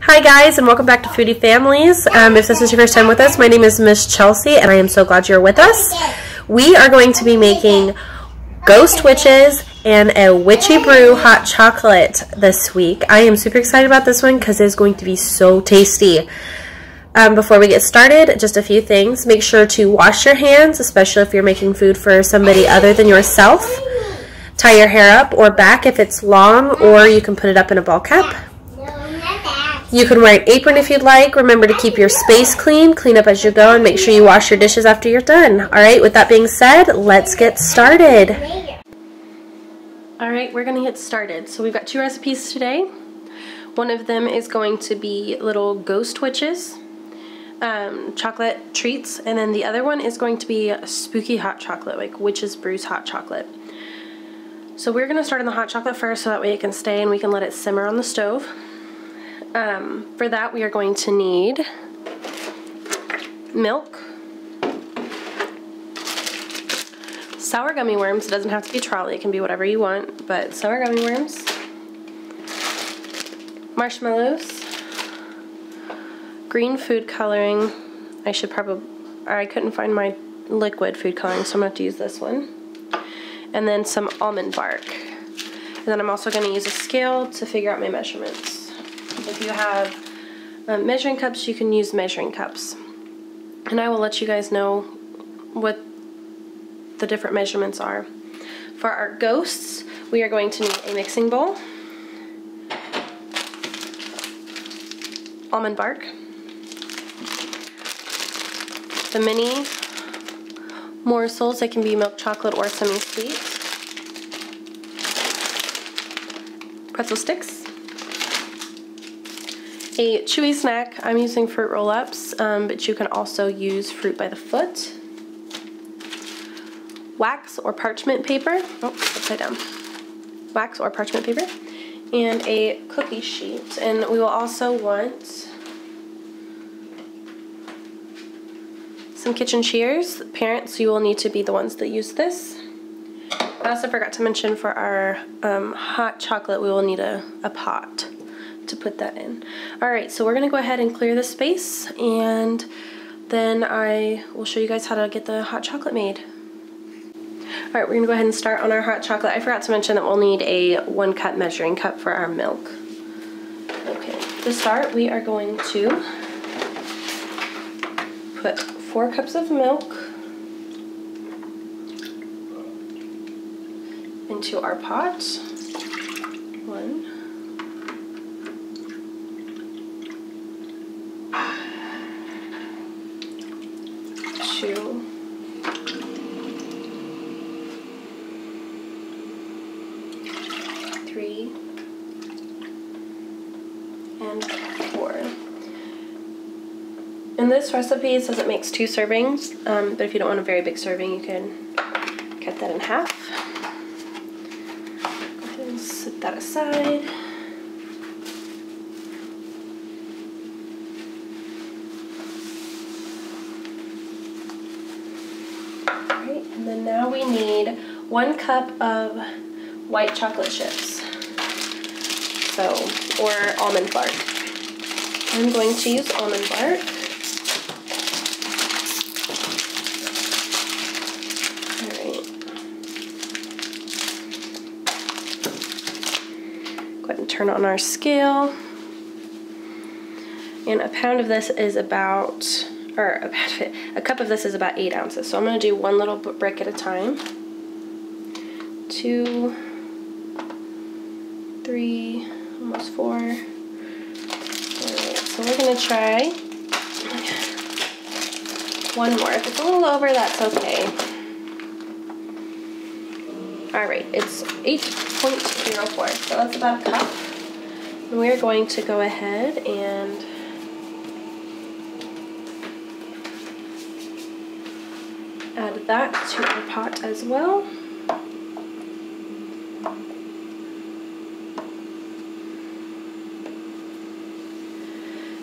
Hi guys, and welcome back to Foodie Families. If this is your first time with us, my name is Miss Chelsea and I am so glad you're with us. We are going to be making ghost witches and a witchy brew hot chocolate this week. I am super excited about this one because it's going to be so tasty. Before we get started, just a few things. Make sure to wash your hands, especially if you're making food for somebody other than yourself. Tie your hair up or back if it's long, or you can put it up in a ball cap. You can wear an apron if you'd like. Remember to keep your space clean. Clean up as you go and make sure you wash your dishes after you're done. Alright, with that being said, let's get started. Alright, we're going to get started. So we've got two recipes today. One of them is going to be little ghost witches, chocolate treats, and then the other one is going to be a spooky hot chocolate, like witch's brews hot chocolate. So we're going to start on the hot chocolate first so that way it can stay and we can let it simmer on the stove. For that we are going to need milk, sour gummy worms. It doesn't have to be trolley, it can be whatever you want, but sour gummy worms, marshmallows, green food coloring. I couldn't find my liquid food coloring, so I'm going to have to use this one, and then some almond bark. And then I'm also going to use a scale to figure out my measurements. If you have measuring cups, you can use measuring cups. And I will let you guys know what the different measurements are. For our ghosts, we are going to need a mixing bowl, almond bark, the mini morsels. They can be milk chocolate or semi-sweet, pretzel sticks, a chewy snack. I'm using fruit roll-ups, but you can also use fruit by the foot, wax or parchment paper, upside down, wax or parchment paper, and a cookie sheet. And we will also want some kitchen shears. Parents, you will need to be the ones that use this. I also forgot to mention for our hot chocolate, we will need a pot to put that in. Alright, so we're going to go ahead and clear the space, and then I will show you guys how to get the hot chocolate made. Alright, we're going to go ahead and start on our hot chocolate. I forgot to mention that we'll need a 1 cup measuring cup for our milk. Okay, to start we are going to put 4 cups of milk into our pot. 1, 2, 3, and 4. In this recipe it says it makes 2 servings, but if you don't want a very big serving, you can cut that in half. Go ahead and set that aside. And then now we need 1 cup of white chocolate chips, or almond bark. I'm going to use almond bark. Alright. Go ahead and turn on our scale. And a pound of this is about, a cup of this is about 8 ounces. So I'm going to do 1 little brick at a time. 2, 3, almost 4. Alright, so we're going to try 1 more. If it's a little over, that's okay. Alright, it's 8.04, so that's about a cup. And we're going to go ahead and add that to our pot as well.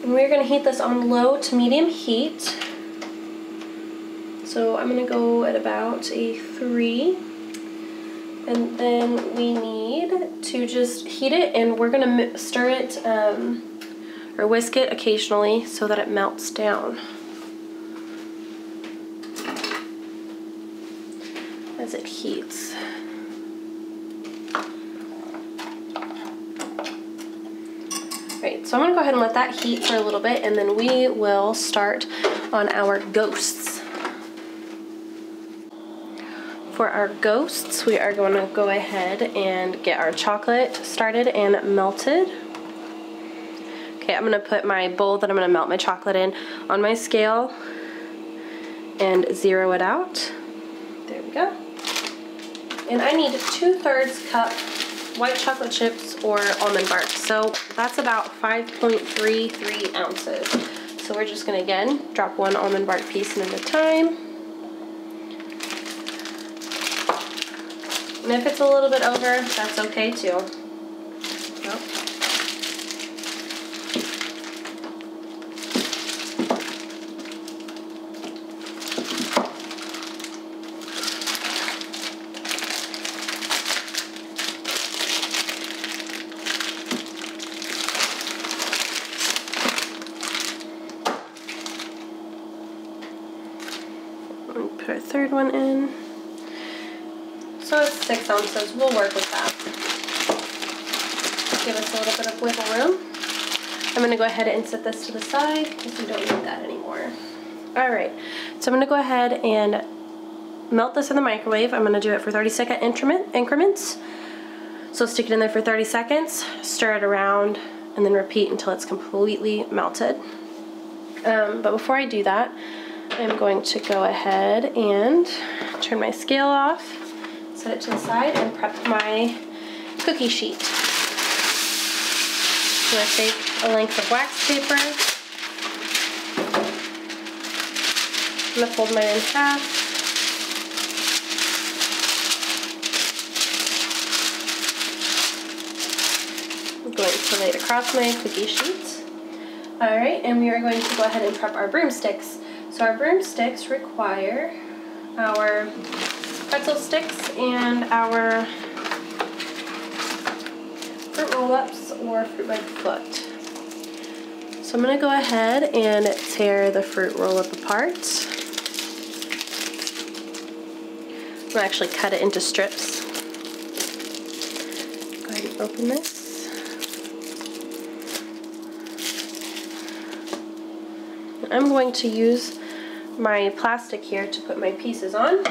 And we're going to heat this on low to medium heat. So I'm going to go at about a 3. And then we need to just heat it, and we're going to stir it or whisk it occasionally so that it melts down as it heats. Alright, so I'm going to go ahead and let that heat for a little bit, and then we will start on our ghosts. For our ghosts, we are going to go ahead and get our chocolate started and melted. Okay, I'm going to put my bowl that I'm going to melt my chocolate in on my scale and zero it out. There we go. And I need 2/3 cup white chocolate chips or almond bark. So that's about 5.33 ounces. So we're just going to, again, drop one almond bark piece at a time. And if it's a little bit over, that's okay too. Nope. Put a third one in. So it's 6 ounces. We'll work with that. Give us a little bit of wiggle room. I'm going to go ahead and set this to the side because we don't need that anymore. Alright, so I'm going to go ahead and melt this in the microwave. I'm going to do it for 30-second increments. So stick it in there for 30 seconds, stir it around, and then repeat until it's completely melted. But before I do that, I'm going to go ahead and turn my scale off, set it to the side, and prep my cookie sheet. I'm going to take a length of wax paper. I'm going to fold mine in half. I'm going to lay it across my cookie sheet. Alright, and we are going to go ahead and prep our broomsticks. So our broomsticks require our pretzel sticks and our fruit roll-ups or fruit by the foot. So I'm going to go ahead and tear the fruit roll-up apart. I'm going to actually cut it into strips. Go ahead and open this. I'm going to use my plastic here to put my pieces on.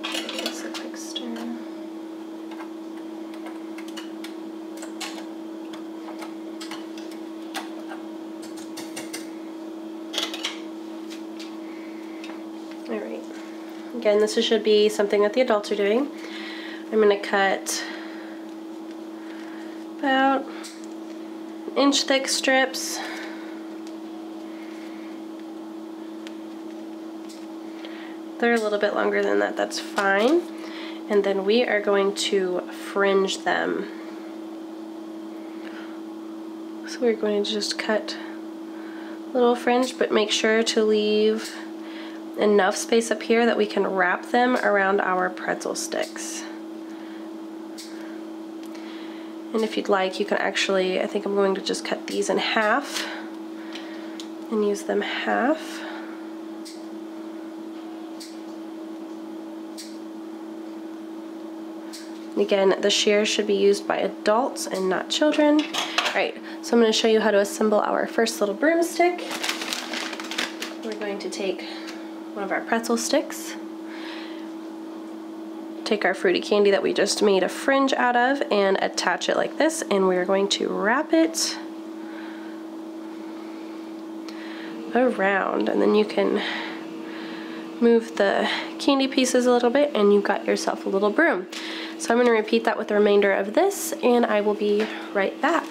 Just a quick stir. Alright. Again, this should be something that the adults are doing. I'm going to cut about 1-inch thick strips. They're a little bit longer than that, that's fine. And then we are going to fringe them. So we're going to just cut a little fringe, but make sure to leave enough space up here that we can wrap them around our pretzel sticks. And if you'd like, you can actually, I think I'm going to just cut these in half and use them half. Again, the shears should be used by adults and not children. Alright, so I'm going to show you how to assemble our first little broomstick. We're going to take one of our pretzel sticks, take our fruity candy that we just made a fringe out of, and attach it like this, and we're going to wrap it around, and then you can move the candy pieces a little bit and you've got yourself a little broom. So I'm going to repeat that with the remainder of this, and I will be right back.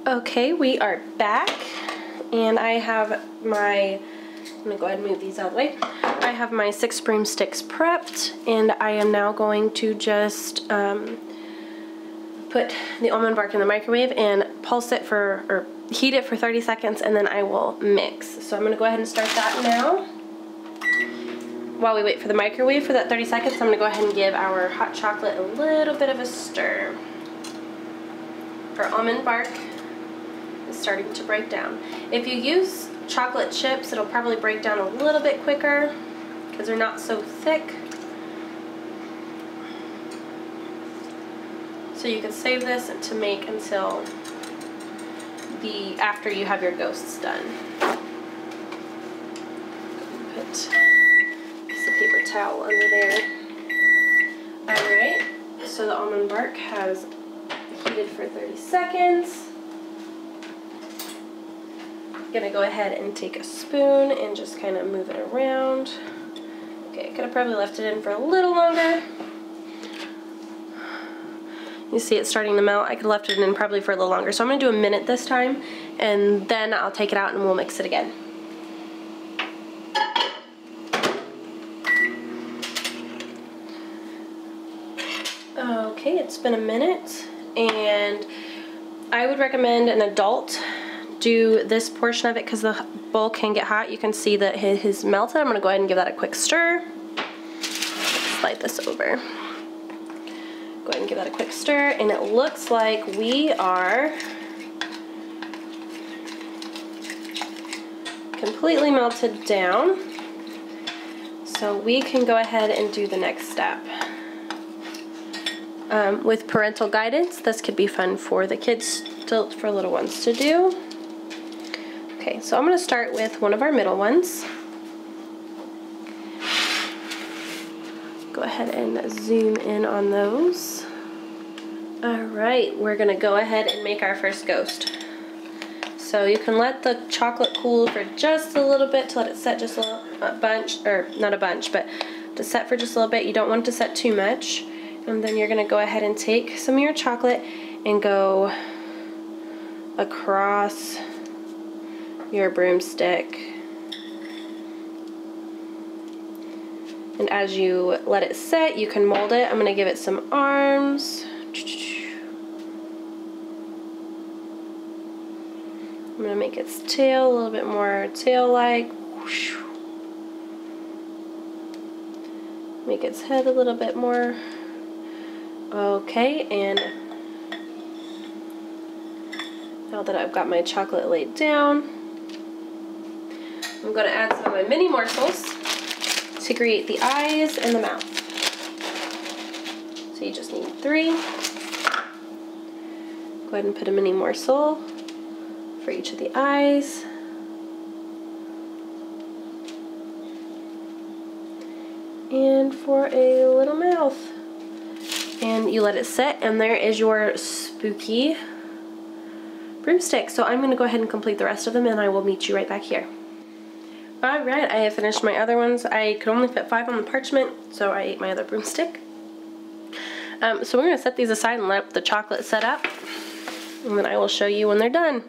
Okay, we are back, and I have my, I'm going to go ahead and move these out of the way. I have my 6 broomsticks prepped, and I am now going to just put the almond bark in the microwave and pulse it for, or heat it for 30 seconds, and then I will mix. So I'm going to go ahead and start that now. while we wait for the microwave for that 30 seconds, I'm going to go ahead and give our hot chocolate a little bit of a stir. Our almond bark is starting to break down. If you use chocolate chips, it'll probably break down a little bit quicker because they're not so thick. So you can save this to make until after you have your ghosts done. Put a piece of paper towel under there. Alright, so the almond bark has heated for 30 seconds. Gonna go ahead and take a spoon and just kind of move it around. Okay, I could have probably left it in for a little longer. You see it's starting to melt. I could have left it in probably for a little longer. So I'm going to do a minute this time, and then I'll take it out and we'll mix it again. Okay, it's been a minute, and I would recommend an adult do this portion of it because the bowl can get hot. You can see that his melted. I'm going to go ahead and give that a quick stir. Slide this over. Go ahead and give that a quick stir, and it looks like we are completely melted down. So we can go ahead and do the next step. With parental guidance, this could be fun for the kids, for little ones to do. Okay, so I'm going to start with one of our middle ones. Go ahead and zoom in on those. Alright, we're going to go ahead and make our first ghost. So you can let the chocolate cool for just a little bit to let it set just a bunch, or not a bunch, but to set for just a little bit. You don't want it to set too much. And then you're going to go ahead and take some of your chocolate and go across your broomstick. And as you let it set, you can mold it. I'm going to give it some arms. I'm going to make its tail a little bit more tail-like. Make its head a little bit more. Okay, and now that I've got my chocolate laid down, I'm going to add some of my mini morsels to create the eyes and the mouth. So you just need 3. Go ahead and put a mini morsel for each of the eyes. And for a little mouth. And you let it sit, and there is your spooky broomstick. So I'm going to go ahead and complete the rest of them, and I will meet you right back here. Alright, I have finished my other ones. I could only fit 5 on the parchment, so I ate my other broomstick. So we're going to set these aside and let the chocolate set up, and then I will show you when they're done.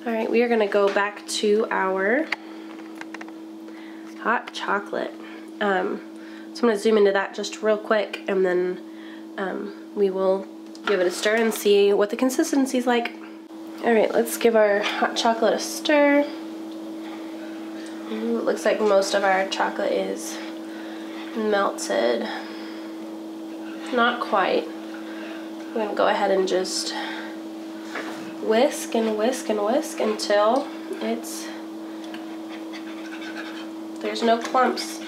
Alright, we are going to go back to our hot chocolate. So I'm going to zoom into that just real quick, and then we will give it a stir and see what the consistency is like. Alright, let's give our hot chocolate a stir. It looks like most of our chocolate is melted. Not quite. We're going to go ahead and just whisk and whisk and whisk until there's no clumps.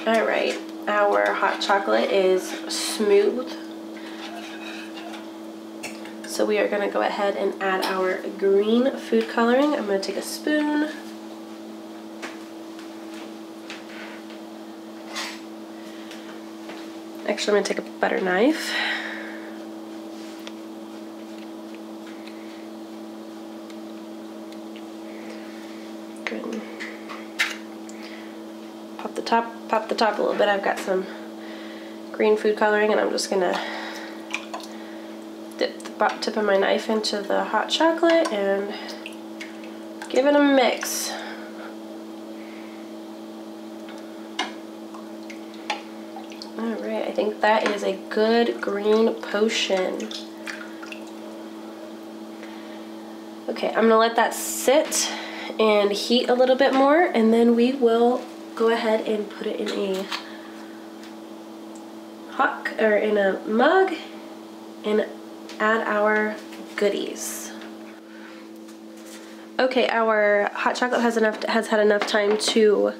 Alright, our hot chocolate is smooth. So we are going to go ahead and add our green food coloring. I'm going to take a spoon. Actually, I'm going to take a butter knife. Good. Pop the top a little bit. I've got some green food coloring, and I'm just going to dip the tip of my knife into the hot chocolate and give it a mix. Alright. Alright, I think that is a good green potion. Okay, I'm going to let that sit and heat a little bit more, and then we will go ahead and put it in a in a mug and add our goodies. Okay, our hot chocolate has had enough time to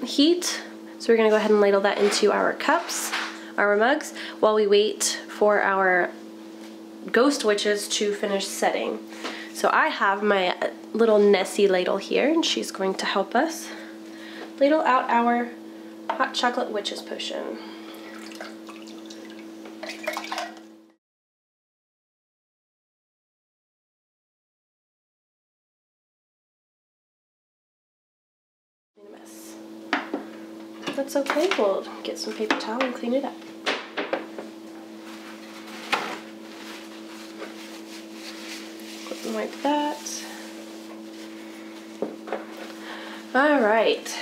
heat, so we're gonna go ahead and ladle that into our cups, our mugs, while we wait for our ghost witches to finish setting. So I have my little Nessie ladle here, and she's going to help us ladle out our hot chocolate witches potion. A mess. That's okay, we'll get some paper towel and clean it up. Like that. Alright.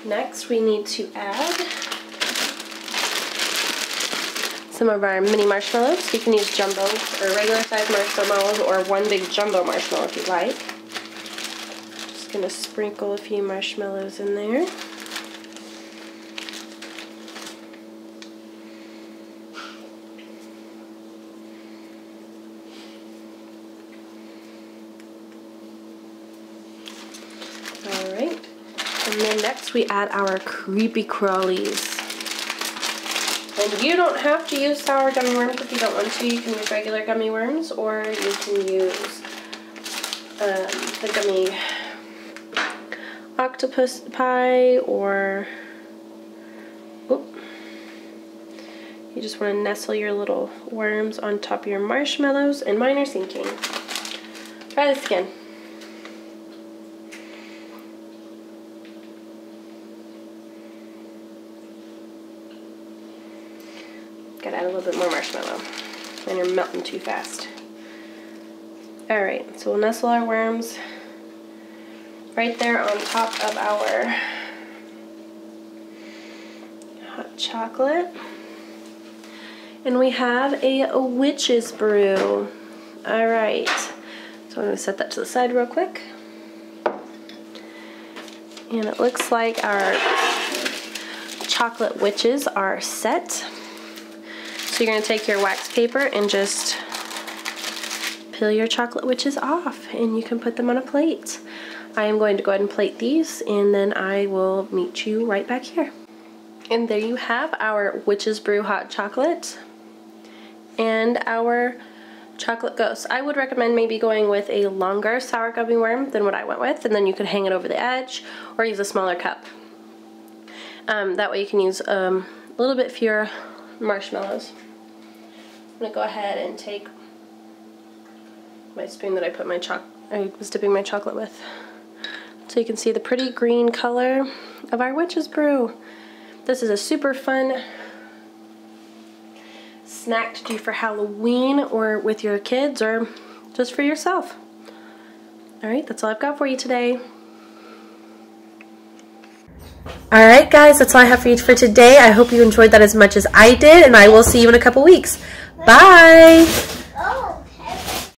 Next we need to add some of our mini marshmallows. You can use jumbo or regular size marshmallows or one big jumbo marshmallow if you like. Just gonna sprinkle a few marshmallows in there. Alright, and then next we add our creepy crawlies. And you don't have to use sour gummy worms if you don't want to. You can use regular gummy worms, or you can use the gummy octopus pie, or you just want to nestle your little worms on top of your marshmallows, and mine are sinking. Try this again. Gotta add a little bit more marshmallow, and you're melting too fast. Alright, so we'll nestle our worms right there on top of our hot chocolate. And we have a witch's brew. Alright, so I'm going to set that to the side real quick. And it looks like our chocolate witches are set. So you're going to take your wax paper and just peel your chocolate witches off, and you can put them on a plate. I am going to go ahead and plate these, and then I will meet you right back here. And there you have our witch's brew hot chocolate and our chocolate ghost. I would recommend maybe going with a longer sour gummy worm than what I went with, and then you could hang it over the edge or use a smaller cup. That way you can use a little bit fewer marshmallows. I'm going to go ahead and take my spoon that I was dipping my chocolate with, so you can see the pretty green color of our witch's brew. This is a super fun snack to do for Halloween, or with your kids, or just for yourself. Alright, that's all I've got for you today. Alright guys, that's all I have for you for today. I hope you enjoyed that as much as I did, and I will see you in a couple weeks. Bye!